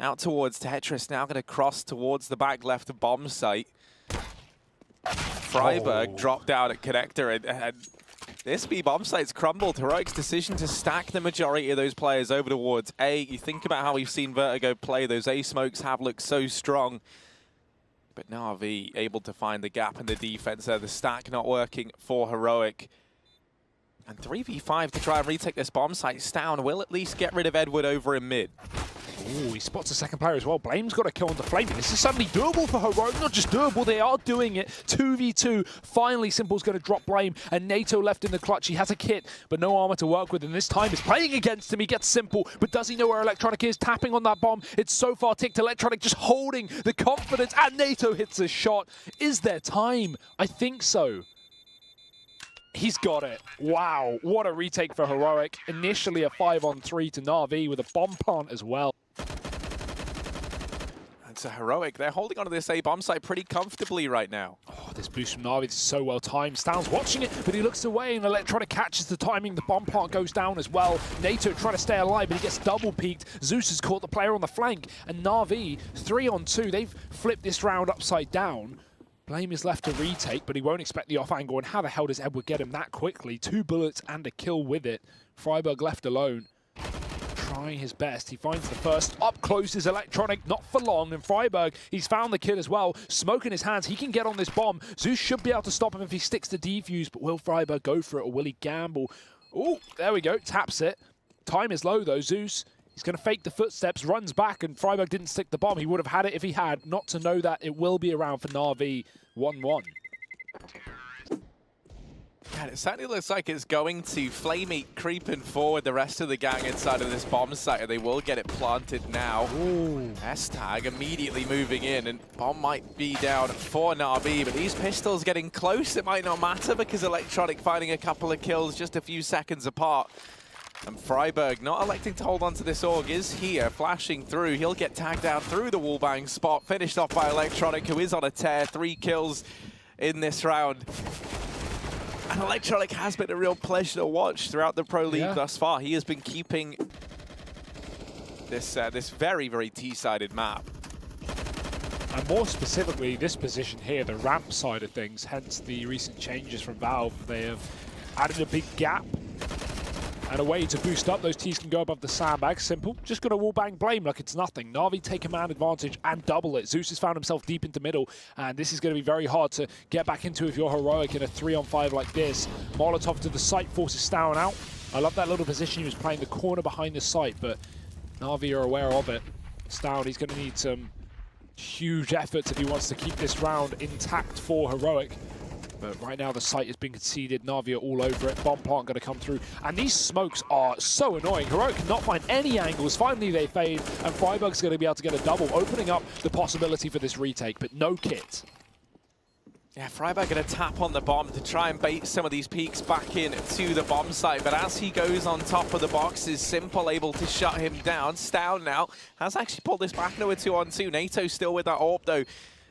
Out towards Tetris, now going to cross towards the back left bomb site. Freiburg dropped down at connector, and this B bomb site's crumbled. Heroic's decision to stack the majority of those players over towards A. You think about how we've seen Vertigo play. Those A smokes have looked so strong. But Na'Vi able to find the gap in the defense there. The stack not working for Heroic. And 3v5 to try and retake this bomb site. Stown will at least get rid of Edward over in mid. Ooh, he spots the second player as well. Blame's got a kill on the Flame. This is suddenly doable for Heroic. Not just doable, they are doing it. 2v2. Finally, Simple's going to drop Blame. And NATO left in the clutch. He has a kit, but no armor to work with. And this time is playing against him. He gets Simple, but does he know where Electronic is? Tapping on that bomb. It's so far ticked. Electronic just holding the confidence. And NATO hits a shot. Is there time? I think so. He's got it. Wow, what a retake for Heroic. Initially a 5-on-3 to Na'Vi with a bomb plant as well. And so Heroic, they're holding onto this A bomb site pretty comfortably right now. Oh, this boost from Na'Vi is so well timed. Stown's watching it, but he looks away and Electronic catches the timing. The bomb plant goes down as well. NATO trying to stay alive, but he gets double peaked. Zeus has caught the player on the flank, and Na'Vi 3-on-2. They've flipped this round upside down. Blame is left to retake, but he won't expect the off angle. And how the hell does Edward get him that quickly? 2 bullets and a kill with it. Freiburg left alone, trying his best. He finds the first. Up close is Electronic, not for long. And Freiburg, he's found the kill as well. Smoke in his hands, he can get on this bomb. Zeus should be able to stop him if he sticks to defuse, but will Freiburg go for it or will he gamble? Oh, there we go, taps it. Time is low though, Zeus. He's going to fake the footsteps, runs back, and Freiburg didn't stick the bomb. He would have had it if he had, not to know that it will be around for Na'Vi. 1-1. And it certainly looks like it's going to Flamey creeping forward the rest of the gang inside of this bomb site, and they will get it planted now. S-Tag immediately moving in, and bomb might be down for Na'Vi, but these pistols getting close. It might not matter because Electronic finding a couple of kills just a few seconds apart. And Freiburg not electing to hold on to this AUG is here, flashing through. He'll get tagged down through the wallbang spot, finished off by Electronic, who is on a tear. 3 kills in this round. And Electronic has been a real pleasure to watch throughout the Pro League thus far. He has been keeping this this very, very T-sided map. And more specifically, this position here, the ramp side of things, hence the recent changes from Valve. They have added a big gap and a way to boost up. Those T's can go above the sandbag. Simple. Just got to wallbang Blame like it's nothing. Na'Vi take a man advantage and double it. Zeus has found himself deep into middle, and this is going to be very hard to get back into if you're Heroic in a 3-on-5 like this. Molotov to the site forces Stown out. I love that little position. He was playing the corner behind the site, but Na'Vi are aware of it. Stown, he's going to need some huge efforts if he wants to keep this round intact for Heroic. But right now the site has been conceded. Na'Vi are all over it. Bomb plant going to come through. And these smokes are so annoying. Heroic cannot find any angles. Finally they fade. And Freiburg's going to be able to get a double, opening up the possibility for this retake, but no kit. Yeah, Freiburg going to tap on the bomb to try and bait some of these peaks back in to the bomb site. But as he goes on top of the boxes, Simple able to shut him down. Stown now has actually pulled this back into a 2-on-2. NATO still with that AWP though.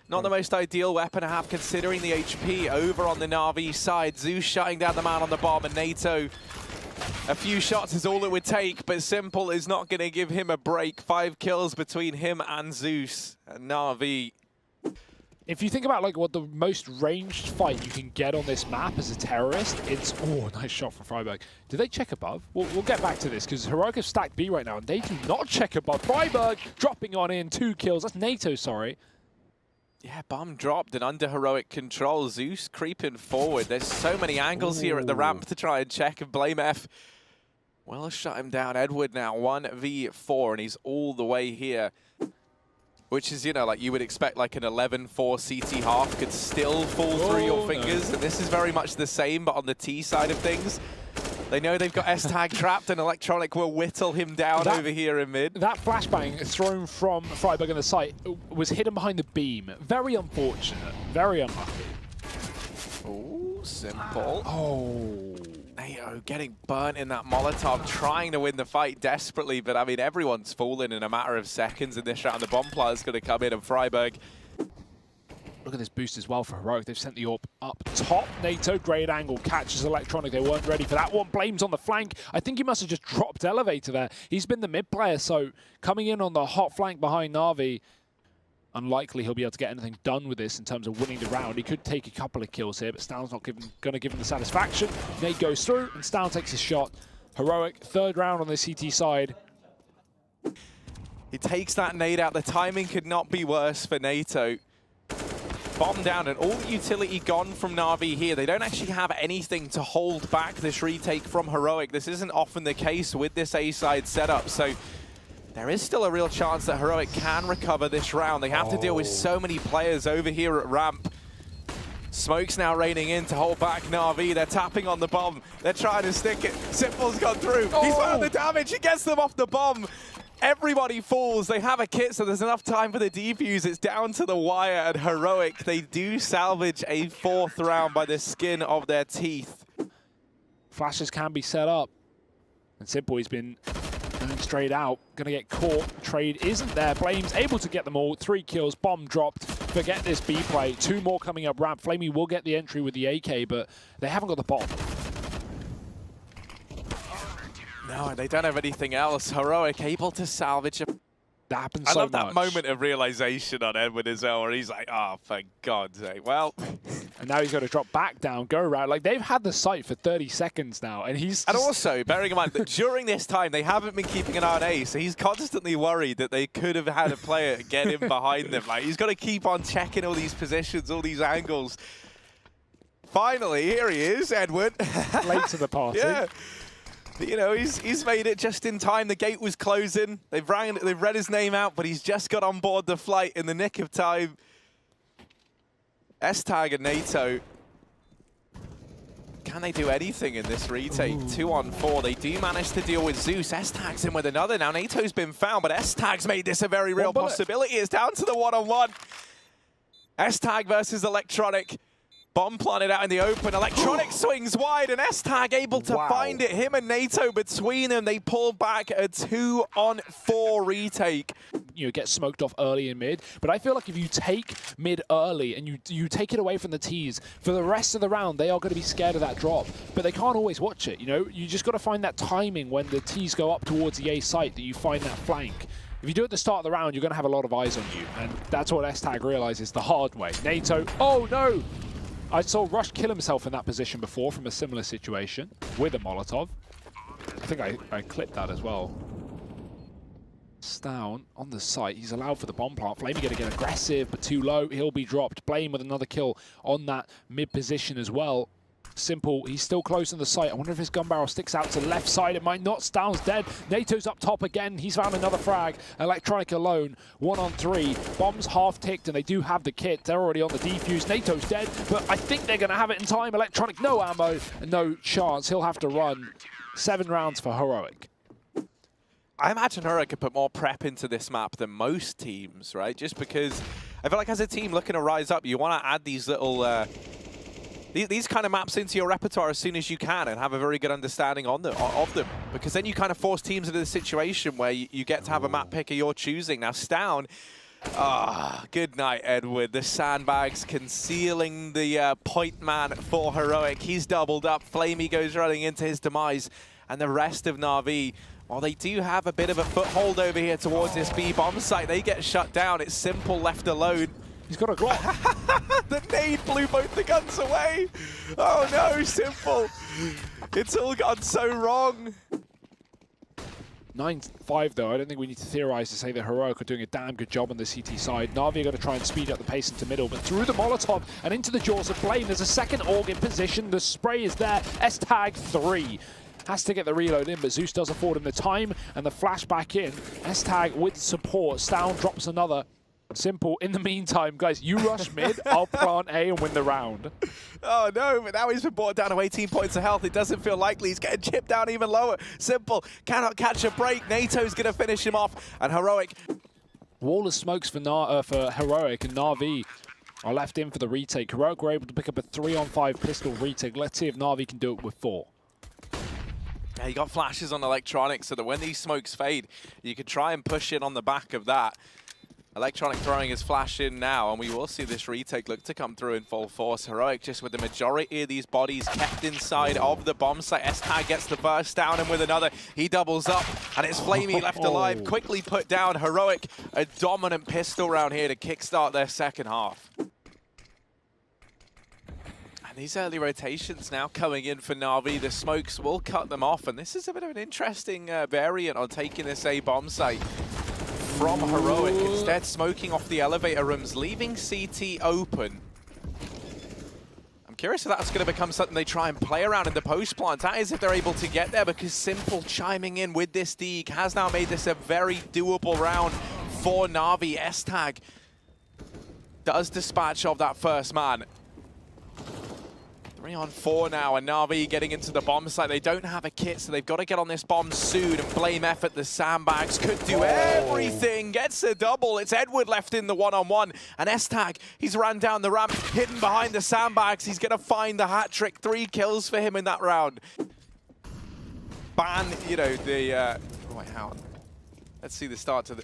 Not the most ideal weapon to have considering the HP over on the Na'Vi side. Zeus shutting down the man on the bomb, and NATO, a few shots is all it would take, but Simple is not going to give him a break. 5 kills between him and Zeus. And Na'Vi. If you think about like what the most ranged fight you can get on this map as a terrorist, it's, oh, nice shot from Freiburg. Do they check above? We'll get back to this because Heroic have stacked B right now, and they do not check above. Freiburg dropping on in, 2 kills. That's NATO, sorry. Yeah, bomb dropped and under Heroic control. Zeus creeping forward. There's so many angles here at the ramp to try and check, and Blame F will shut him down. Edward now 1v4, and he's all the way here. Which is, you know, like you would expect like an 11-4 CT half could still fall through your fingers. No. And this is very much the same, but on the T side of things. They know they've got S-Tag trapped, and Electronic will whittle him down over here in mid. That flashbang thrown from Freiburg on the site was hidden behind the beam. Very unfortunate. Very unlucky. Oh, Simple. Oh. NATO getting burnt in that Molotov, trying to win the fight desperately, but I mean, everyone's fallen in a matter of seconds in this round. The bomb plant is going to come in, and Freiburg Look at this boost as well for Heroic. They've sent the AWP up top. NATO, great angle, catches Electronic. They weren't ready for that one. Blames on the flank. I think he must have just dropped Elevator there. He's been the mid player, so coming in on the hot flank behind Na'Vi, unlikely he'll be able to get anything done with this in terms of winning the round. He could take a couple of kills here, but Stown's not going to give him the satisfaction. Nate goes through, and Stown takes his shot. Heroic, third round on the CT side. He takes that nade out. The timing could not be worse for NATO. Bomb down, and all the utility gone from Na'Vi here. They don't actually have anything to hold back this retake from Heroic. This isn't often the case with this A-side setup, so there is still a real chance that Heroic can recover this round. They have to deal with so many players over here at ramp. Smoke's now raining in to hold back Na'Vi. They're tapping on the bomb. They're trying to stick it. Simple's gone through. He's found the damage. He gets them off the bomb. Everybody falls. They have a kit, so there's enough time for the defuse. It's down to the wire, and Heroic, they do salvage a 4th round by the skin of their teeth. Flashes can be set up. And Simple, he's been going straight out. Going to get caught. Trade isn't there. Flames able to get them all. 3 kills. Bomb dropped. Forget this B play. 2 more coming up ramp. Flamey will get the entry with the AK, but they haven't got the bomb. No, they don't have anything else. Heroic able to salvage a... That happens so much. I love that moment of realization on Edward as well, where he's like, oh, for God's sake, well... And now he's got to drop back down, go around. Like, they've had the site for 30 seconds now, and he's just... And also, bearing in mind that during this time, they haven't been keeping an eye on A, so he's constantly worried that they could have had a player get in behind them. Like, he's got to keep on checking all these positions, all these angles. Finally, here he is, Edward. Late to the party. Yeah. You know, he's made it just in time. The gate was closing. They've read his name out, but he's just got on board the flight in the nick of time. S-Tag and NATO. Can they do anything in this retake? Ooh. 2 on 4. They do manage to deal with Zeus. S-Tag's in with another. Now NATO's been found, but S-Tag's made this a very real possibility. It's down to the 1-on-1. S-Tag versus Electronic. Bomb planted out in the open. Electronic swings wide, and S-Tag able to find it. Him and NATO between them, they pull back a 2-on-4 retake. You know, get smoked off early and mid, but I feel like if you take mid early and you take it away from the T's, for the rest of the round, they are going to be scared of that drop, but they can't always watch it, you know? You just got to find that timing when the T's go up towards the A site that you find that flank. If you do it at the start of the round, you're going to have a lot of eyes on you, and that's what S-Tag realizes the hard way. NATO, oh no! I saw Rush kill himself in that position before from a similar situation with a Molotov. I think I clipped that as well. Stown on the site. He's allowed for the bomb plant. Flamey going to get aggressive, but too low. He'll be dropped. Blame with another kill on that mid position as well. Simple, he's still close on the site. I wonder if his gun barrel sticks out to the left side. It might not. Stown's dead. NATO's up top again. He's found another frag. Electronic alone. 1-on-3. Bombs half ticked, and they do have the kit. They're already on the defuse. NATO's dead, but I think they're going to have it in time. Electronic, no ammo, and no chance. He'll have to run. 7 rounds for Heroic. I imagine Heroic could put more prep into this map than most teams, right? Just because I feel like as a team looking to rise up, you want to add these little... These kind of maps into your repertoire as soon as you can and have a very good understanding of them, because then you kind of force teams into the situation where you get to have a map pick of your choosing. Now, Stown, good night, Edward. The sandbags concealing the point man for Heroic. He's doubled up. Flamey goes running into his demise, and the rest of Na'Vi, while they do have a bit of a foothold over here towards this B bomb site, they get shut down. It's Simple left alone. He's got a Glock. The nade blew both the guns away. Oh no, Simple. It's all gone so wrong. 9-5 though. I don't think we need to theorize to say that Heroic are doing a damn good job on the CT side. Na'Vi are going to try and speed up the pace into middle, but through the Molotov and into the jaws of Blame, there's a second AUG in position. The spray is there. S-Tag 3. Has to get the reload in, but Zeus does afford him the time and the flash back in. S-Tag with support. Stown drops another. Simple. In the meantime, guys, you rush mid, I'll plant A and win the round. Oh no, but now he's been brought down to 18 points of health. It doesn't feel likely. He's getting chipped down even lower. Simple cannot catch a break. NATO's going to finish him off, and Heroic. Wall of smokes for Heroic, and Na'Vi are left in for the retake. Heroic were able to pick up a 3-on-5 pistol retake. Let's see if Na'Vi can do it with 4. Yeah, you got flashes on Electronic so that when these smokes fade, you could try and push in on the back of that. Electronic throwing his flash in now, and we will see this retake look to come through in full force. Heroic just with the majority of these bodies kept inside of the bomb site. СТАG gets the burst down, and with another, he doubles up, and it's Flamey left alive, quickly put down. Heroic, a dominant pistol round here to kickstart their second half. These early rotations now coming in for Na'Vi. The smokes will cut them off, and this is a bit of an interesting variant on taking this A bomb site from Heroic. Instead, smoking off the elevator rooms, leaving CT open. I'm curious if that's going to become something they try and play around in the post plant. That is if they're able to get there, because Simple chiming in with this Deeg has now made this a very doable round for Na'Vi. СТАG does dispatch of that first man. 3 on 4 now, and Na'Vi getting into the bomb site. They don't have a kit, so they've got to get on this bomb soon, and Blame F at the sandbags could do everything. Gets a double. It's Edward left in the one-on-one, and СТАG, he's ran down the ramp, hidden behind the sandbags. He's going to find the hat trick. 3 kills for him in that round. Ban, you know, the... oh, wait, how? Let's see the start to the...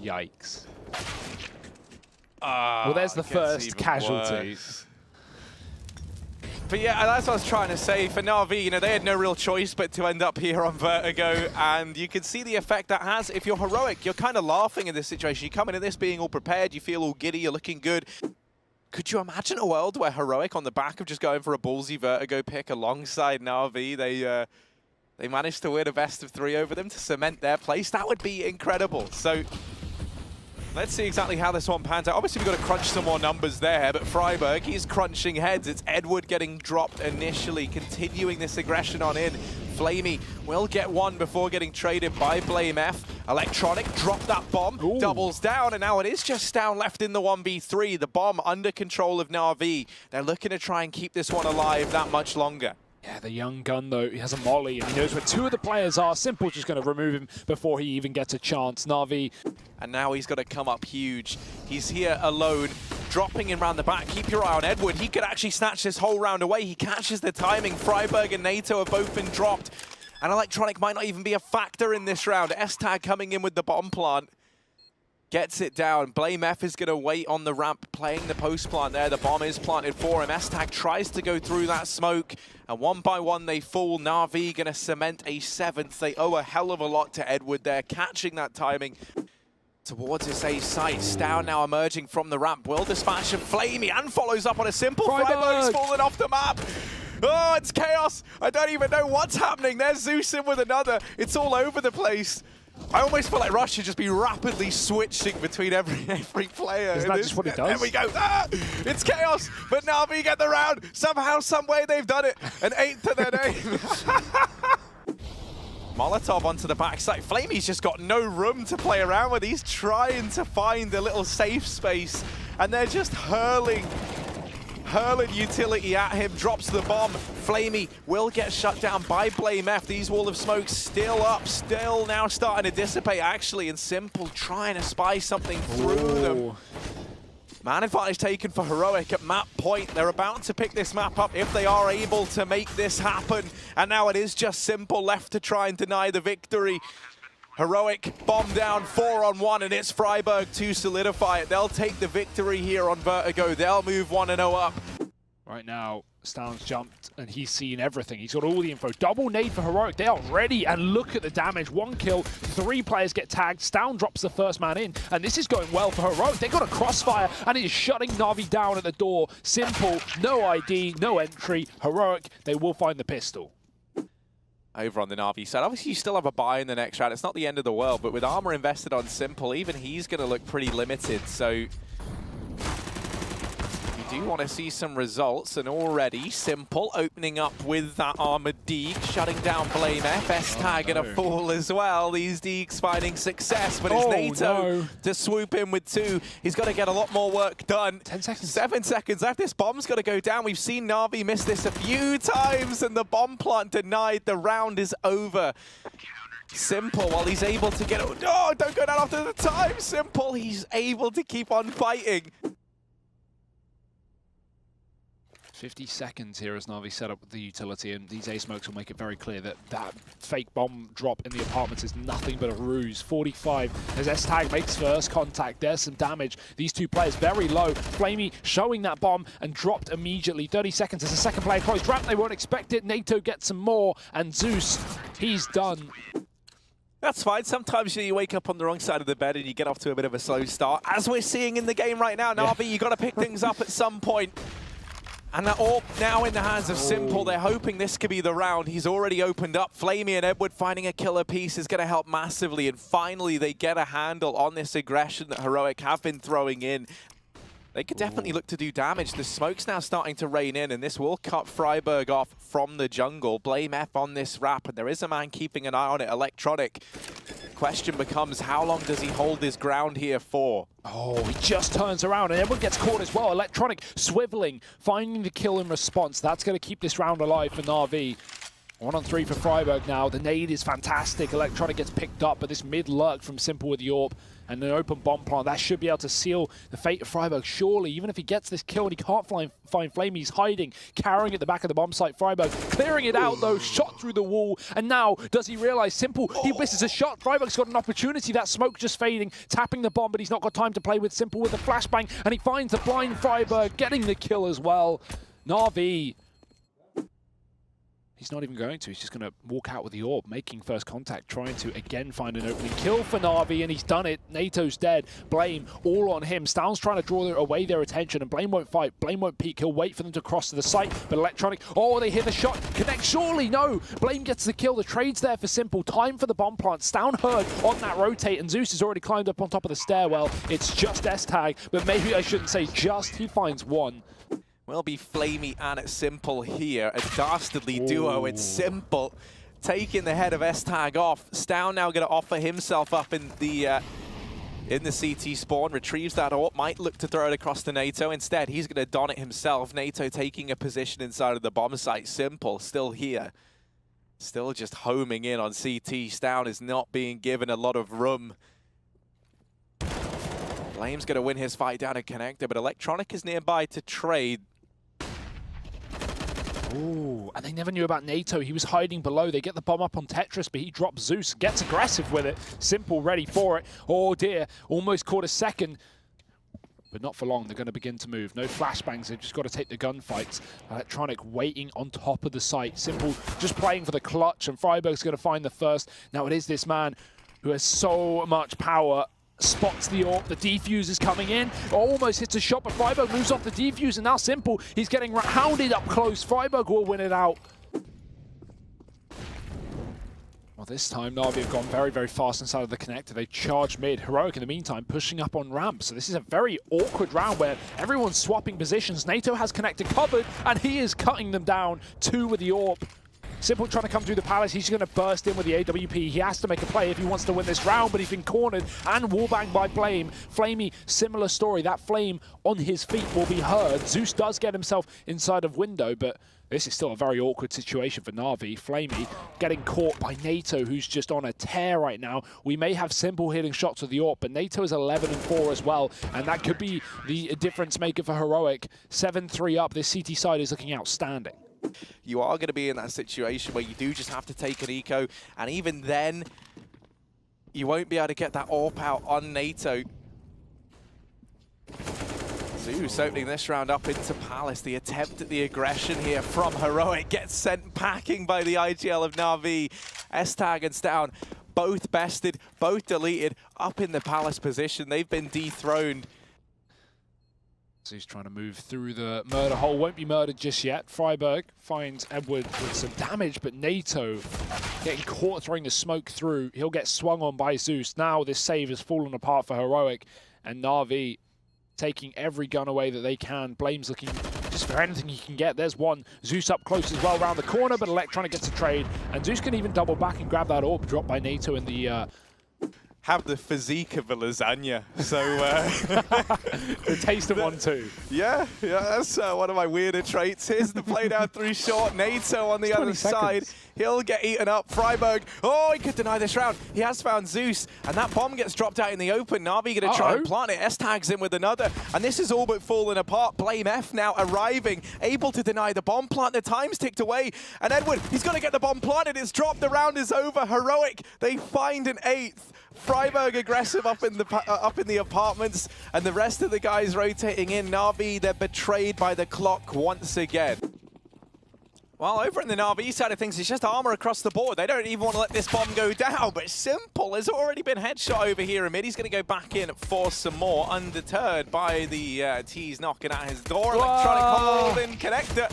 Yikes. Well, there's the first casualty. But yeah, that's what I was trying to say. For Na'Vi, you know, they had no real choice but to end up here on Vertigo, and you can see the effect that has. If you're Heroic, you're kind of laughing in this situation. You come into this being all prepared, you feel all giddy, you're looking good. Could you imagine a world where Heroic, on the back of just going for a ballsy Vertigo pick alongside Na'Vi, they managed to win a best of 3 over them to cement their place? That would be incredible. So let's see exactly how this one pans out. Obviously, we've got to crunch some more numbers there, but Freiburg, he's crunching heads. It's Edward getting dropped initially, continuing this aggression on in. Flamey will get one before getting traded by Blame F. Electronic dropped that bomb, doubles down, and now it is just down left in the 1v3. The bomb under control of Na'Vi. They're looking to try and keep this one alive that much longer. Yeah, the young gun, though, he has a molly, and he knows where 2 of the players are. Simple just going to remove him before he even gets a chance. Na'Vi. And now he's got to come up huge. He's here alone, dropping in round the back. Keep your eye on Edward. He could actually snatch this whole round away. He catches the timing. Freiburg and NATO have both been dropped. And Electronic might not even be a factor in this round. СТАG coming in with the bomb plant. Gets it down. Blame F is going to wait on the ramp, playing the post plant there. The bomb is planted for him. СТAG tries to go through that smoke, and one by one they fall. Na'Vi going to cement a 7th. They owe a hell of a lot to Edward there, catching that timing towards this A site. Stow now emerging from the ramp. Will dispatch of Flamey and follows up on a Simple. Freiburg's fallen off the map. Oh, it's chaos. I don't even know what's happening. There's Zeus in with another. It's all over the place. I almost feel like Rush should just be rapidly switching between every player. Isn't that just what he does? There we go. Ah, it's chaos, but Na'Vi get the round. Somehow, some way, they've done it. An 8th to their name. Molotov onto the backside. Flamey's just got no room to play around with. He's trying to find a little safe space, and they're just hurling utility at him. Drops the bomb. Flamey will get shut down by Blame F. These wall of smoke still up, still now starting to dissipate actually, and Simple trying to spy something through them. Man advantage taken for Heroic at map point. They're about to pick this map up if they are able to make this happen. And now it is just Simple left to try and deny the victory. Heroic bomb down 4 on 1, and it's Freiburg to solidify it. They'll take the victory here on Vertigo. They'll move 1-0 up. Right now, Stown's jumped and he's seen everything. He's got all the info. Double nade for Heroic. They are ready, and look at the damage. 1 kill, 3 players get tagged. Stown drops the first man in, and this is going well for Heroic. They got a crossfire, and it is shutting Na'Vi down at the door. Simple, no ID, no entry. Heroic, they will find the pistol. Over on the Na'Vi side. Obviously, you still have a buy in the next round. It's not the end of the world, but with armor invested on Simple, even he's going to look pretty limited. So do want to see some results, and already Simple opening up with that armored Deeg, shutting down Blame F. СТAG and a fall as well. These Deegs finding success, but it's NATO to swoop in with 2. He's got to get a lot more work done. 10 seconds. 7 seconds left. This bomb's got to go down. We've seen Na'Vi miss this a few times, and the bomb plant denied. The round is over. Simple, while he's able to get... Oh, don't go down after the time. Simple, he's able to keep on fighting. 50 seconds here as Na'Vi set up the utility, and these A-smokes will make it very clear that that fake bomb drop in the apartments is nothing but a ruse. 45 as S-Tag makes first contact. There's some damage. These two players very low. Flamey showing that bomb and dropped immediately. 30 seconds as the second player closed ramp. They won't expect it. НИКТО gets some more, and Zeus, he's done. That's fine. Sometimes you wake up on the wrong side of the bed and you get off to a bit of a slow start. As we're seeing in the game right now, Na'Vi, you've got to pick things up at some point. And that all now in the hands of Simple. They're hoping this could be the round. He's already opened up. Flamey and Edward finding a killer piece is going to help massively. And finally, they get a handle on this aggression that Heroic have been throwing in. They could definitely look to do damage. The smoke's now starting to rain in, and this will cut Freiburg off from the jungle. Blame F on this wrap, and there is a man keeping an eye on it, Electronic. Question becomes, how long does he hold his ground here for? Oh, he just turns around, and everyone gets caught as well. Electronic swiveling, finding the kill in response. That's going to keep this round alive for Na'Vi. 1 on 3 for Freiburg now. The nade is fantastic. Electronic gets picked up, but this mid lurk from Simple with the AWP and an open bomb plant, that should be able to seal the fate of Freiburg. Surely, even if he gets this kill and he can't find Flame, he's hiding, carrying at the back of the bomb site. Freiburg clearing it out though, shot through the wall. And now, does he realize Simple, he misses a shot. Freiburg's got an opportunity. That smoke just fading, tapping the bomb, but he's not got time to play with Simple with a flashbang. And he finds the blind Freiburg, getting the kill as well. Na'Vi, he's not even going to. He's just going to walk out with the AWP, making first contact, trying to again find an opening kill for Na'Vi, and he's done it. NATO's dead. Blame all on him. Stound's trying to draw away their attention, and Blame won't fight. Blame won't peek. He'll wait for them to cross to the site, but Electronic, oh, they hit the shot. Connect, surely, no. Blame gets the kill. The trade's there for Simple. Time for the bomb plant. Stound heard on that rotate, and Zeus has already climbed up on top of the stairwell. It's just S-Tag, but maybe I shouldn't say just. He finds one. Will be Flamey and Simple here. A dastardly duo. It's Simple taking the head of S-Tag off. Stound now going to offer himself up in the CT spawn. Retrieves that AWP. Might look to throw it across to NATO. Instead, he's going to don it himself. NATO taking a position inside of the bomb site. Simple still here. Still just homing in on CT. Stound is not being given a lot of room. Flame's going to win his fight down a connector, but Electronic is nearby to trade. Ooh, and they never knew about NATO. He was hiding below. They get the bomb up on Tetris, but he drops Zeus, gets aggressive with it. Simple ready for it. Oh dear, almost caught a second. But not for long. They're going to begin to move. No flashbangs. They've just got to take the gunfights. Electronic waiting on top of the site. Simple just playing for the clutch, and Freiburg's going to find the first. Now it is this man who has so much power. Spots the AWP, the defuse is coming in, almost hits a shot, but Freiburg moves off the defuse, and now Simple, he's getting hounded up close. Freiburg will win it out. Well, this time Na'Vi have gone very, very fast inside of the connector. They charge mid. Heroic, in the meantime, pushing up on ramp. So this is a very awkward round where everyone's swapping positions. NATO has connector covered, and he is cutting them down. 2 with the AWP. Simple trying to come through the palace. He's going to burst in with the AWP. He has to make a play if he wants to win this round, but he's been cornered and wallbanged by Blame. Flamey, similar story. That Flame on his feet will be heard. Zeus does get himself inside of window, but this is still a very awkward situation for Na'Vi. Flamey getting caught by NATO, who's just on a tear right now. We may have Simple hitting shots with the AWP, but NATO is 11-4 as well, and that could be the difference maker for Heroic. 7-3 up. This CT side is looking outstanding. You are going to be in that situation where you do just have to take an eco, and even then, you won't be able to get that AWP out on NATO. Zeus opening this round up into Palace. The attempt at the aggression here from Heroic gets sent packing by the IGL of Na'Vi. S-Tag and Stound, both bested, both deleted, up in the Palace position. They've been dethroned. So he's trying to move through the murder hole. Won't be murdered just yet. Freiburg finds Edward with some damage, but NATO getting caught throwing the smoke through. He'll get swung on by Zeus. Now this save has fallen apart for Heroic, and Na'Vi taking every gun away that they can. Blame's looking just for anything he can get. There's one. Zeus up close as well around the corner, but Electronic gets a trade, and Zeus can even double back and grab that AWP dropped by NATO in the have the physique of a lasagna, so the taste of one too. Yeah, that's one of my weirder traits. Here's the play down through short. NATO on the other side. He'll get eaten up. Freiburg, oh, he could deny this round. He has found Zeus, and that bomb gets dropped out in the open. Na'Vi going to try and plant it. S-tags in with another, and this is all but falling apart. Blame F now arriving, able to deny the bomb plant. The time's ticked away, and Edward, he's going to get the bomb planted. It's dropped. The round is over. Heroic, they find an 8th. Freiburg aggressive up in the apartments, and the rest of the guys rotating in. Na'Vi, they're betrayed by the clock once again. Well, over in the Na'Vi side of things, it's just armor across the board. They don't even want to let this bomb go down, but Simple has already been headshot over here in mid. He's going to go back in for some more, undeterred by the T's knocking at his door. Electronic hold in connector.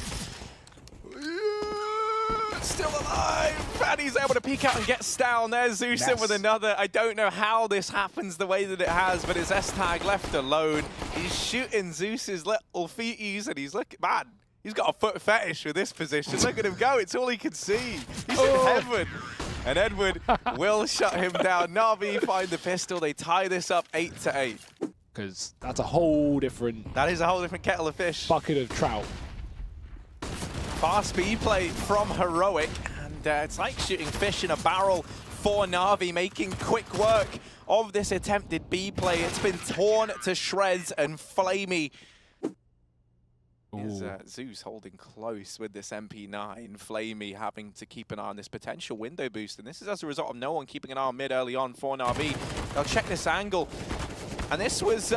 Still alive, and he's able to peek out and get down. There's Zeus in with another. I don't know how this happens the way that it has, but it's S-Tag left alone. He's shooting Zeus's little feeties, and he's looking, man, he's got a foot fetish with this position. Look at him go, it's all he can see. He's in heaven. And Edward will shut him down. Na'Vi find the pistol. They tie this up 8-8. Because that's a whole different... That is a whole different kettle of fish. Bucket of trout. Fast B play from Heroic, and it's like shooting fish in a barrel for Na'Vi, making quick work of this attempted B play. It's been torn to shreds, and Flamey is Zeus holding close with this MP9. Flamey having to keep an eye on this potential window boost, and this is as a result of no one keeping an eye on mid early on for Na'Vi. They'll check this angle, and this was...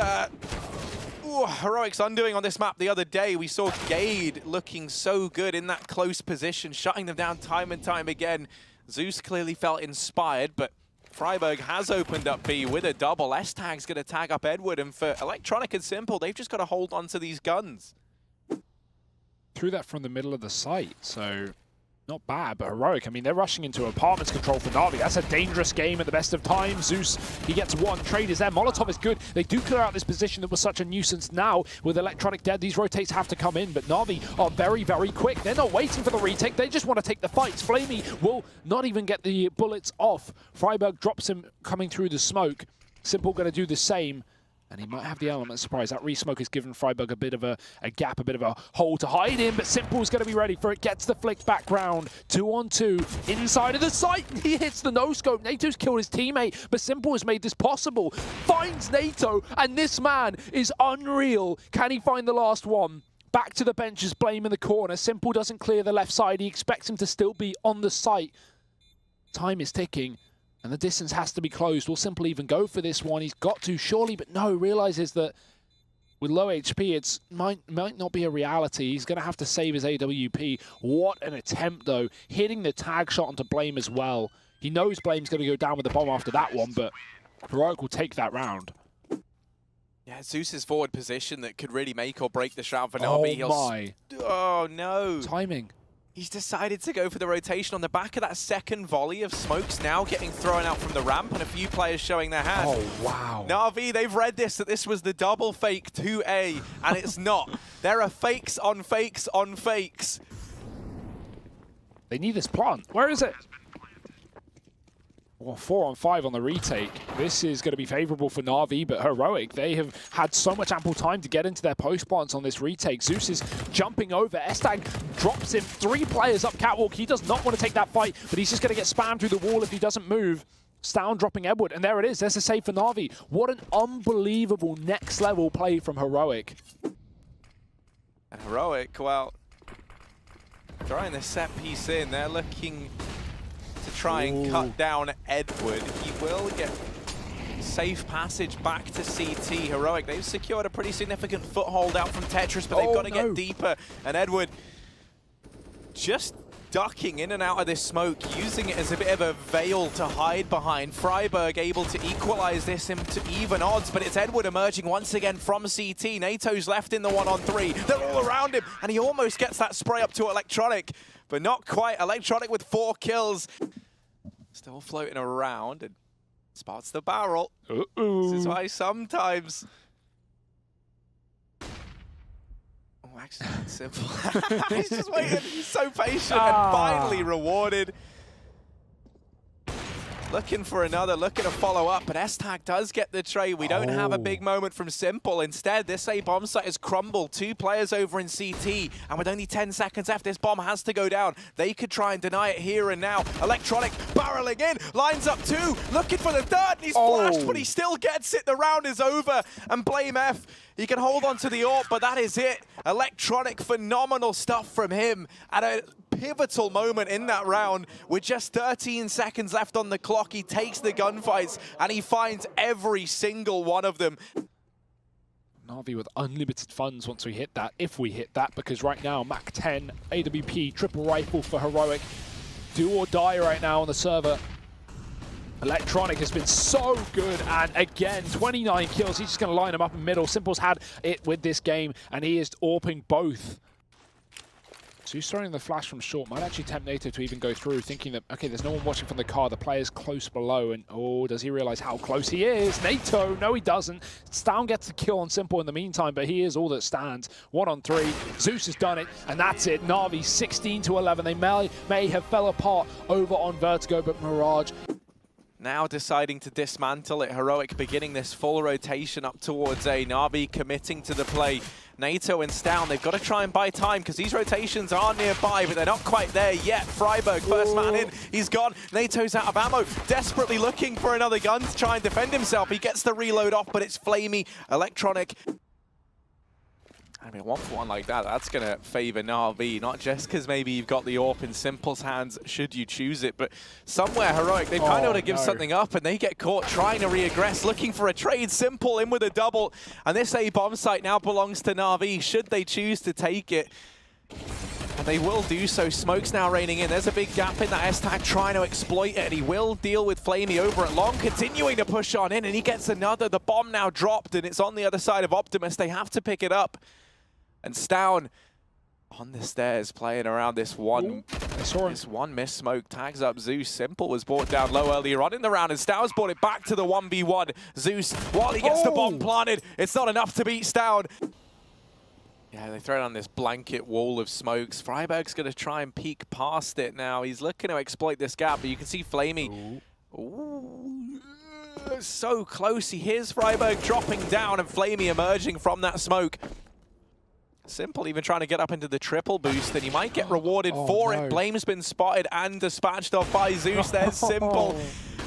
Heroic's undoing on this map the other day. We saw Gade looking so good in that close position, shutting them down time and time again. Zeus clearly felt inspired, but Freiburg has opened up B with a double. S-Tag's going to tag up Edward, and for Electronic and Simple, they've just got to hold on to these guns. Threw that from the middle of the site, so not bad, but Heroic, I mean, they're rushing into apartments control for Na'Vi. That's a dangerous game at the best of times. Zeus, he gets one. Trade is there. Molotov is good. They do clear out this position that was such a nuisance. Now, with Electronic dead, these rotates have to come in, but Na'Vi are very, very quick. They're not waiting for the retake. They just want to take the fights. Flamey will not even get the bullets off. Freiburg drops him coming through the smoke. Simple going to do the same. And he might have the element of surprise. That re-smoke has given Freiburg a bit of a gap, a bit of a hole to hide in, but Simple's going to be ready for it. Gets the flick back round. 2-on-2 inside of the site. He hits the no-scope. NATO's killed his teammate, but Simple has made this possible. Finds NATO, and this man is unreal. Can he find the last one? Back to the benches, Blame in the corner. Simple doesn't clear the left side. He expects him to still be on the site. Time is ticking. And the distance has to be closed. Will Simple even go for this one? He's got to, surely, but no, realizes that with low HP, it might not be a reality. He's going to have to save his AWP. What an attempt, though. Hitting the tag shot onto Blame as well. He knows Blame's going to go down with the bomb after that one, but Heroic will take that round. Yeah, Zeus's forward position that could really make or break the round for Na'Vi. Oh, my. Oh, no. Timing. He's decided to go for the rotation on the back of that second volley of smokes now getting thrown out from the ramp, and a few players showing their hand. Oh, wow. Na'Vi, they've read that this was the double fake 2A, and it's not. There are fakes on fakes on fakes. They need this plant. Where is it? Well, 4-on-5 on the retake. This is going to be favorable for Na'Vi, but Heroic, they have had so much ample time to get into their post plants on this retake. Zeus is jumping over. S-Tag drops him. 3 players up catwalk. He does not want to take that fight, but he's just going to get spammed through the wall if he doesn't move. Stown dropping Edward, and there it is. There's a save for Na'Vi. What an unbelievable next-level play from Heroic. And Heroic, well, throwing the set piece in, they're looking to try and cut down Edward. He will get safe passage back to CT. Heroic, they've secured a pretty significant foothold out from Tetris, but they've got to get deeper. And Edward just ducking in and out of this smoke, using it as a bit of a veil to hide behind. Freiburg able to equalize this into even odds, but it's Edward emerging once again from CT. NATO's left in the 1-on-3. They're all around him, and he almost gets that spray up to Electronic, but not quite. Electronic with 4 kills. Still floating around and spots the barrel. This is why sometimes... Oh, actually, it's simple. He's just waiting. He's so patient and finally rewarded. looking for another, looking to follow up, but S-Tag does get the trade. We don't have a big moment from Simple. Instead, this A bomb site has crumbled. 2 players over in CT, and with only 10 seconds left, this bomb has to go down. They could try and deny it here and now. Electronic barreling in, lines up 2, looking for the 3rd, and he's flashed, but he still gets it. The round is over, and Blame F, he can hold on to the AWP, but that is it. Electronic, phenomenal stuff from him at a pivotal moment in that round. With just 13 seconds left on the clock, he takes the gunfights and he finds every single one of them. Na'Vi with unlimited funds once we hit that, if we hit that, because right now, Mach 10, AWP, triple rifle for Heroic. Do or die right now on the server. Electronic has been so good, and again, 29 kills. He's just going to line them up in middle. Simple's had it with this game, and he is AWPing both. So he's throwing the flash from short. Might actually tempt NATO to even go through, thinking that, okay, there's no one watching from the car. The player's close below, and oh, does he realize how close he is? NATO, no he doesn't. Stown gets the kill on Simple in the meantime, but he is all that stands. 1 on 3. Zeus has done it, and that's it. Na'Vi 16 to 11. They may have fell apart over on Vertigo, but Mirage. Now deciding to dismantle it. Heroic beginning this full rotation up towards A. Na'Vi committing to the play. NATO and Stown, they've got to try and buy time because these rotations are nearby, but they're not quite there yet. Freiburg, first man in, he's gone. NATO's out of ammo, desperately looking for another gun to try and defend himself. He gets the reload off, but it's Flamey. Electronic. I mean, 1-for-1 like that, that's going to favor Na'Vi, not just because maybe you've got the AWP in Simple's hands, should you choose it, but somewhere Heroic, they've kind of want to give something up, and they get caught trying to re-aggress, looking for a trade. Simple in with a double, and this A bomb site now belongs to Na'Vi, should they choose to take it. And they will do so. Smoke's now raining in. There's a big gap in that S-Tag trying to exploit it, and he will deal with Flamey over at long, continuing to push on in, and he gets another. The bomb now dropped, and it's on the other side of Optimus. They have to pick it up. And Stown on the stairs playing around this one. This one miss smoke tags up Zeus. Simple was brought down low earlier on in the round, and Stown's brought it back to the 1v1. Zeus, while he gets the bomb planted, it's not enough to beat Stown. Yeah, they throw down this blanket wall of smokes. Freiburg's going to try and peek past it now. He's looking to exploit this gap, but you can see Flamey. Ooh, so close. He hears Freiburg dropping down and Flamey emerging from that smoke. Simple even trying to get up into the triple boost, and he might get rewarded for it. Blame's been spotted and dispatched off by Zeus. There's Simple,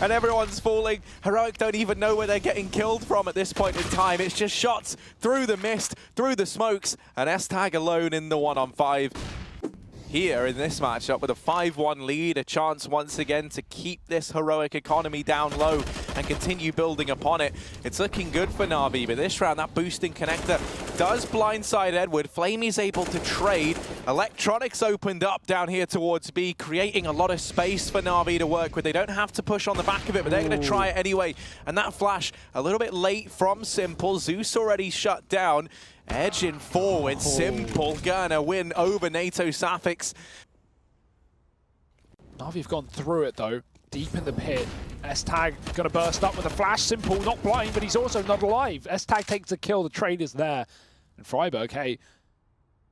and everyone's falling. Heroic don't even know where they're getting killed from at this point in time. It's just shots through the mist, through the smokes, and S-Tag alone in the 1-on-5. Here in this matchup with a 5-1 lead, a chance once again to keep this Heroic economy down low and continue building upon it. It's looking good for Na'Vi, but this round, that boosting connector does blindside Edward. Flamey's able to trade. Electronics opened up down here towards B, creating a lot of space for Na'Vi to work with. They don't have to push on the back of it, but they're going to try it anyway. And that flash, a little bit late from Simple. Zeus already shut down. Edging forward, Simple gonna win over NATO Sapphics. Na'Vi have gone through it though, deep in the pit. S-Tag gonna burst up with a flash. Simple not blind, but he's also not alive. S-Tag takes a kill, the trade is there. And Freiburg, hey,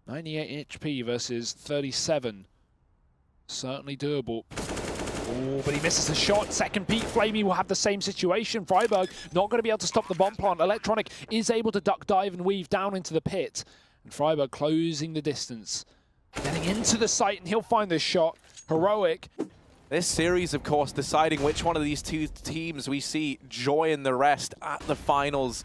98 HP versus 37. Certainly doable. Oh, but he misses a shot. Second peak. Flamey will have the same situation. Freiburg not going to be able to stop the bomb plant. Electronic is able to duck, dive, and weave down into the pit. And Freiburg closing the distance. Getting into the site, and he'll find this shot. Heroic. This series, of course, deciding which one of these two teams we see join the rest at the finals.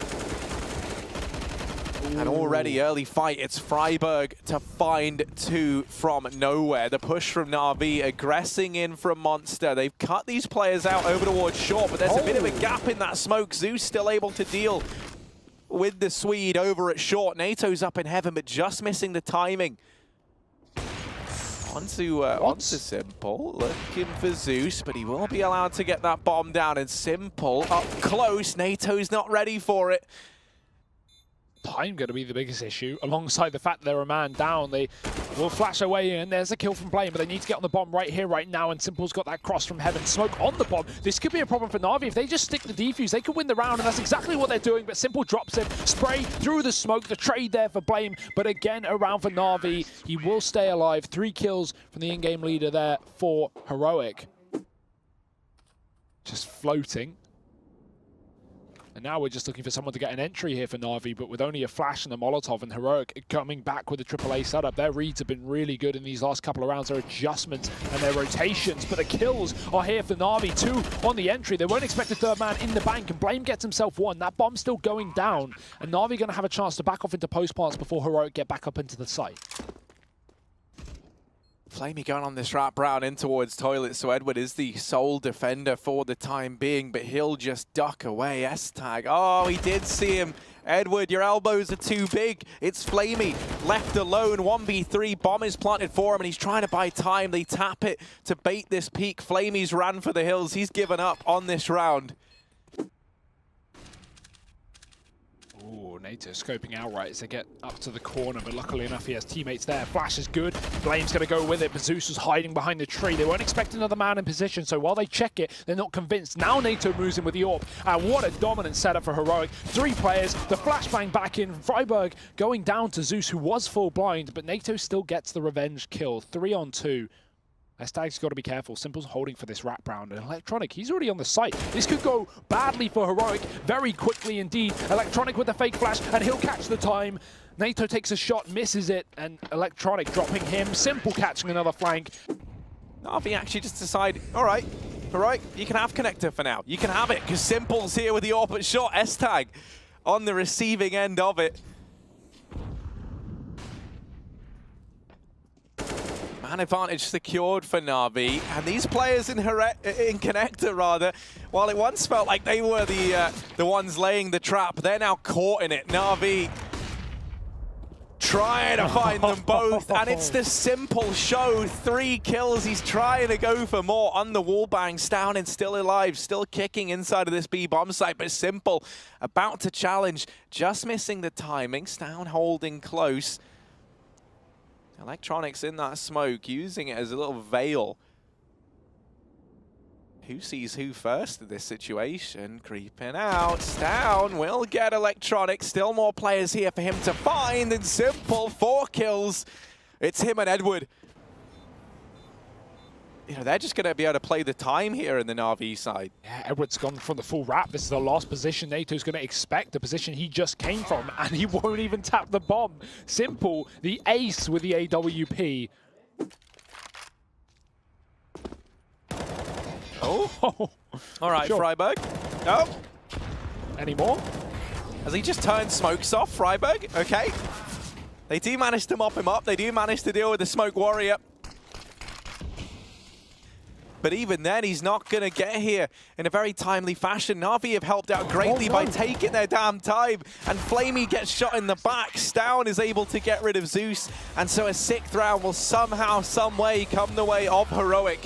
And already early fight, it's Freiburg to find 2 from nowhere. The push from Na'Vi, aggressing in from Monster. They've cut these players out over towards short, but there's a bit of a gap in that smoke. Zeus still able to deal with the Swede over at short. NATO's up in heaven, but just missing the timing. Onto Simple, looking for Zeus, but he will be allowed to get that bomb down. And Simple up close. NATO's not ready for it. Time going to be the biggest issue, alongside the fact that they're a man down. They will flash away in. There's a kill from Blame, but they need to get on the bomb right here, right now, and Simple's got that cross from heaven. Smoke on the bomb. This could be a problem for Na'Vi. If they just stick the defuse, they could win the round, and that's exactly what they're doing, but Simple drops him. Spray through the smoke. The trade there for Blame, but again, around for Na'Vi. He will stay alive. 3 kills from the in-game leader there for Heroic. just floating. And now we're just looking for someone to get an entry here for Na'Vi, but with only a flash and a Molotov, and Heroic coming back with a AAA setup. Their reads have been really good in these last couple of rounds, their adjustments and their rotations, but the kills are here for Na'Vi. 2 on the entry. They won't expect a third man in the bank, and Blame gets himself 1. That bomb's still going down, and Na'Vi going to have a chance to back off into post plants before Heroic get back up into the site. Flamey going on this wrap round in towards toilet, so Edward is the sole defender for the time being, but he'll just duck away. S-Tag, oh, he did see him. Edward, your elbows are too big. It's Flamey left alone. 1v3, bomb is planted for him, and he's trying to buy time. They tap it to bait this peak. Flamey's ran for the hills. He's given up on this round. Ooh, NATO scoping outright as they get up to the corner, but luckily enough he has teammates there. Flash is good, Blame's going to go with it, but Zeus was hiding behind the tree. They won't expect another man in position, so while they check it, they're not convinced. Now NATO moves in with the AWP, and what a dominant setup for Heroic. 3 players, the flashbang back in, Freiburg going down to Zeus, who was full blind, but NATO still gets the revenge kill. 3 on 2. S-Tag's got to be careful. Simple's holding for this wrap round. And Electronic, he's already on the site. This could go badly for Heroic very quickly indeed. Electronic with the fake flash, and he'll catch the time. NATO takes a shot, misses it, and Electronic dropping him. Simple catching another flank. Na'Vi actually just decide, all right, you can have Connector for now. You can have it, because Simple's here with the AWP shot. S-Tag on the receiving end of it. Man advantage secured for Na'Vi, and these players in Connector, rather, while it once felt like they were the ones laying the trap, they're now caught in it. Na'Vi trying to find them both, and it's the Simple show. 3 kills, he's trying to go for more on the wall bang. Stown and still alive, still kicking inside of this B bomb site, but Simple about to challenge, just missing the timing. Stown holding close. Electronics in that smoke, using it as a little veil. Who sees who first in this situation? Creeping out. Stown will get Electronic. Still more players here for him to find. And Simple, 4 kills. It's him and Edward. You know, they're just going to be able to play the time here in the Na'Vi side. Yeah, Edward's gone from the full wrap. This is the last position NATO's going to expect, the position he just came from, and he won't even tap the bomb. Simple, the ace with the AWP. Oh. All right, sure. Freiburg. Oh. Any more? Has he just turned smokes off, Freiburg? Okay. They do manage to mop him up. They do manage to deal with the smoke warrior. But even then, he's not going to get here in a very timely fashion. Na'Vi have helped out greatly by taking their damn time. And Flamey gets shot in the back. Stown is able to get rid of Zeus. And so a 6th round will somehow, some way come the way of Heroic.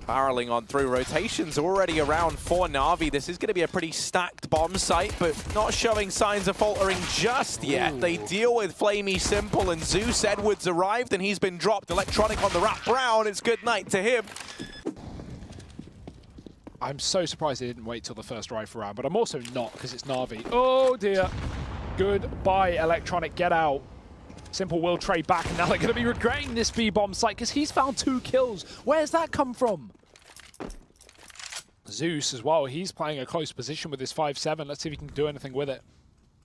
Barreling on through. Rotations already around for Na'Vi. This is going to be a pretty stacked bomb site, but not showing signs of faltering just yet. Ooh. They deal with Flamey, Simple, and Zeus. Edwards arrived, and he's been dropped. Electronic on the wrap round. It's good night to him. I'm so surprised they didn't wait till the first rifle round, but I'm also not, because it's Na'Vi. Oh, dear. Goodbye, Electronic. Get out. Simple will trade back, and now they're going to be regretting this B-bomb site, because he's found 2 kills. Where's that come from? Zeus as well, he's playing a close position with his 5-7. Let's see if he can do anything with it.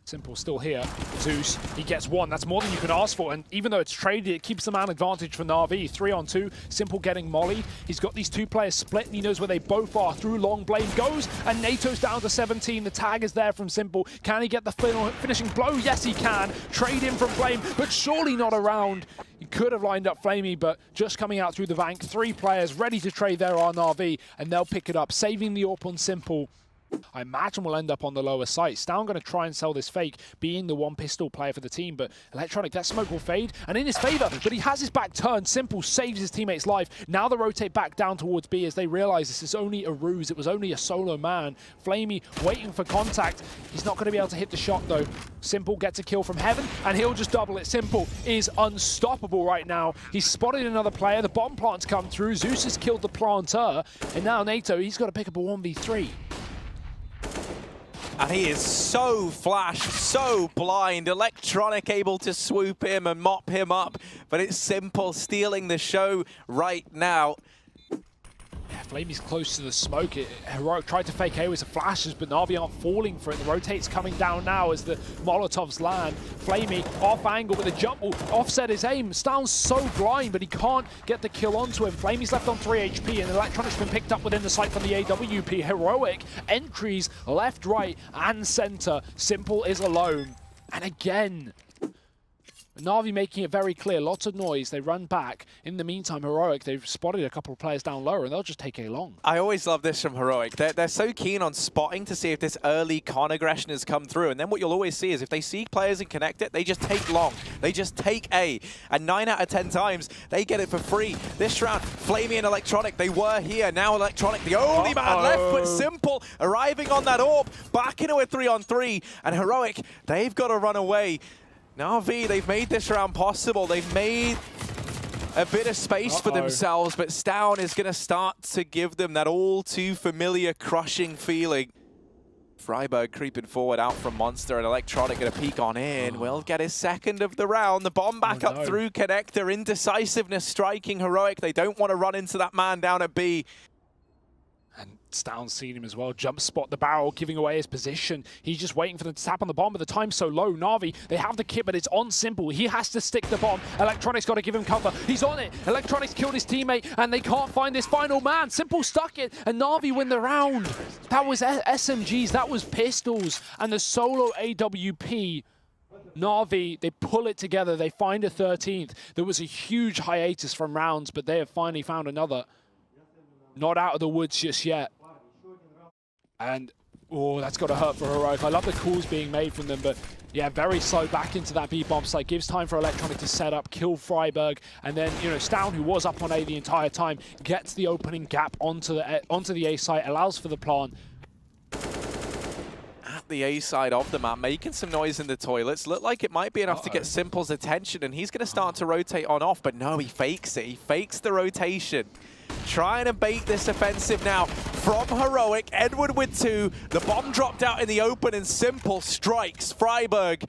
Simple still here. Zeus, he gets 1. That's more than you can ask for. And even though it's traded, it keeps the man advantage for Na'Vi. 3 on 2. Simple getting molly. He's got these 2 players split, and he knows where they both are. Through long, Blame goes, and NATO's down to 17. The tag is there from Simple. Can he get the finishing blow? Yes, he can. Trade in from Blame, but surely not around. He could have lined up Flamey, but just coming out through the bank. 3 players ready to trade there on Na'Vi, and they'll pick it up, saving the AWP on Simple. I imagine we'll end up on the lower site. Stown going to try and sell this fake, being the 1 pistol player for the team, but Electronic, that smoke will fade, and in his favor, but he has his back turned. Simple saves his teammate's life. Now they rotate back down towards B as they realize this is only a ruse. It was only a solo man. Flamey waiting for contact. He's not going to be able to hit the shot, though. Simple gets a kill from heaven, and he'll just double it. Simple is unstoppable right now. He's spotted another player. The bomb plant's come through. Zeus has killed the planter, and now NATO, he's got to pick up a 1v3. And he is so flashed, so blind. Electronic able to swoop him and mop him up. But it's Simple stealing the show right now. Yeah, Flamey's close to the smoke. Heroic tried to fake A with the flashes, but Na'Vi aren't falling for it. The rotate's coming down now as the Molotovs land. Flamey off angle with a jump ball, offset his aim. Stown's so blind, but he can't get the kill onto him. Flamey's left on 3 HP, and Electronic's been picked up within the sight from the AWP. Heroic entries left, right, and center. Simple is alone. And again, Na'Vi making it very clear, lots of noise, they run back. In the meantime, Heroic, they've spotted a couple of players down lower and they'll just take A long. I always love this from Heroic. They're so keen on spotting to see if this early con aggression has come through. And then what you'll always see is if they see players and connect it, they just take long. They just take A. And 9 out of 10 times, they get it for free. This round, Flamey and Electronic, they were here. Now Electronic, the only man left, but Simple arriving on that AWP, back into a 3-on-3. And Heroic, they've got to run away. Na'Vi, they've made this round possible. They've made a bit of space for themselves, but Stown is going to start to give them that all too familiar crushing feeling. Freiburg creeping forward out from Monster, and Electronic going to peek on in. Will get his second of the round. The bomb back up through Connector. Indecisiveness striking Heroic. They don't want to run into that man down at B. And Stown's seen him as well. Jump spot the barrel, giving away his position. He's just waiting for them to tap on the bomb, but the time's so low. Na'Vi, they have the kit, but it's on Simple. He has to stick the bomb. Electronic's got to give him cover. He's on it. Electronic's killed his teammate, and they can't find this final man. Simple stuck it, and Na'Vi win the round. That was SMGs, that was pistols, and the solo AWP. Na'Vi, they pull it together. They find a 13th. There was a huge hiatus from rounds, but they have finally found another. Not out of the woods just yet. And, oh, that's got to hurt for Heroic. I love the calls being made from them, but yeah, very slow back into that B-bomb site. Gives time for Electronic to set up, kill Freiburg, and then, you know, Stown, who was up on A the entire time, gets the opening gap onto the A site, allows for the plant. At the A side of the map, making some noise in the toilets. Looked like it might be enough to get Simple's attention, and he's going to start to rotate on off, but no, he fakes it. He fakes the rotation. Trying to bait this offensive now from Heroic. Edward with 2. The bomb dropped out in the open and Simple strikes. Freiburg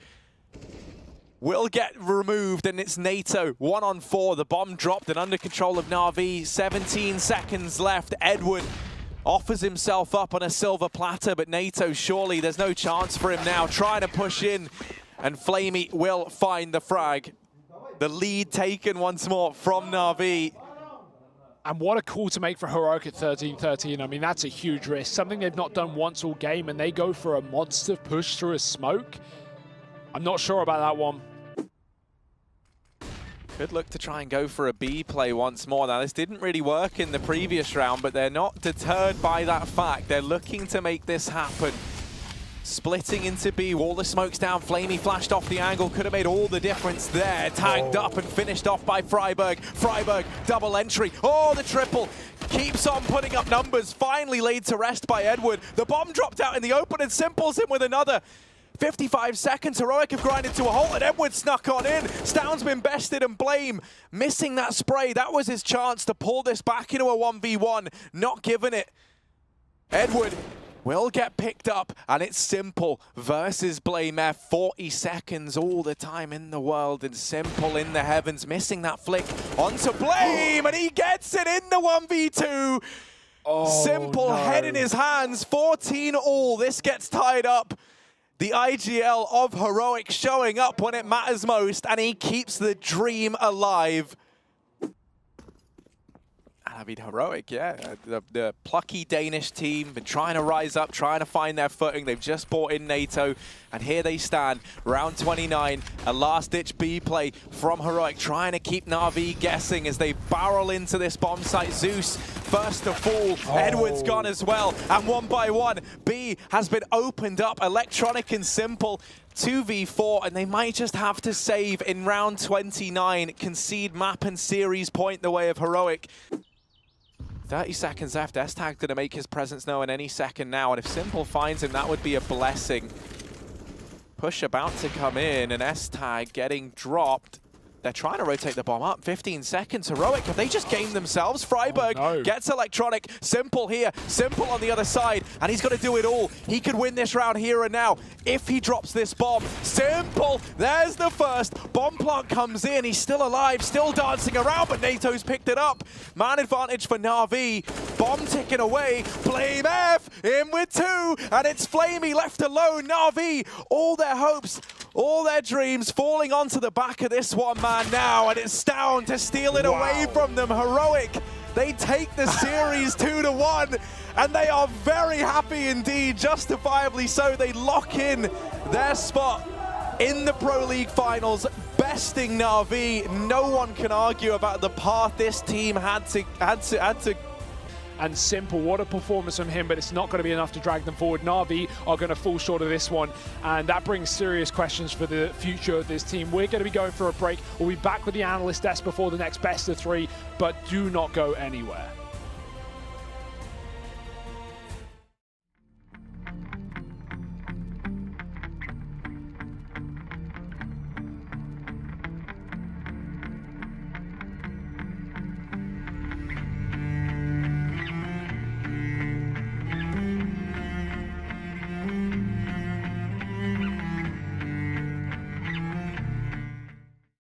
will get removed, and it's NATO 1-on-4. The bomb dropped and under control of Na'Vi. 17 seconds left. Edward offers himself up on a silver platter, but NATO, surely there's no chance for him now. Trying to push in, and Flamey will find the frag. The lead taken once more from Na'Vi. And what a call to make for Heroic at 13-13. I mean, that's a huge risk. Something they've not done once all game, and they go for a monster push through a smoke. I'm not sure about that one. Could look to try and go for a B play once more. Now, this didn't really work in the previous round, but they're not deterred by that fact. They're looking to make this happen. Splitting into B, all the smoke's down. Flamey flashed off the angle, could have made all the difference there. Tagged up and finished off by Freiburg. Freiburg, double entry. Oh, the triple. Keeps on putting up numbers. Finally laid to rest by Edward. The bomb dropped out in the open and Simple's in with another. 55 seconds, Heroic have grinded to a halt, and Edward snuck on in. Stown's been bested, and Blame missing that spray. That was his chance to pull this back into a 1v1. Not giving it. Edward will get picked up, and it's Simple versus Blame F. 40 seconds, all the time in the world, and Simple in the heavens, missing that flick onto Blame, and he gets it in the 1v2. Simple head in his hands, 14 all. This gets tied up. The IGL of Heroic showing up when it matters most, and he keeps the dream alive. I mean, Heroic, yeah. The plucky Danish team, been trying to rise up, trying to find their footing. They've just brought in NATO, and here they stand. Round 29, a last-ditch B play from Heroic, trying to keep Na'Vi guessing as they barrel into this bomb site. Zeus, first to fall. Edward's gone as well, and one by one, B has been opened up. Electronic and Simple, 2v4, and they might just have to save in round 29, concede map and series point the way of Heroic. 30 seconds left. S-Tag going to make his presence known any second now, and if Simple finds him, that would be a blessing. Push about to come in, and S-Tag getting dropped. They're trying to rotate the bomb up. 15 seconds. Heroic, have they just gamed themselves? Freiburg gets Electronic. Simple here. Simple on the other side. And he's got to do it all. He could win this round here and now if he drops this bomb. Simple. There's the first. Bomb plant comes in. He's still alive, still dancing around, but NATO's picked it up. Man advantage for Na'Vi. Bomb ticking away. Blame F in with 2. And it's Flamey left alone. Na'Vi, all their hopes, all their dreams falling onto the back of this one man now, and it's down to steal it away from them. Heroic, they take the series 2-1, and they are very happy indeed, justifiably so. They lock in their spot in the Pro League Finals, besting Na'Vi. No one can argue about the path this team had to. And Simple, what a performance from him, but it's not going to be enough to drag them forward. Na'Vi are going to fall short of this one, and that brings serious questions for the future of this team. We're going to be going for a break. We'll be back with the analyst desk before the next best of 3, but do not go anywhere.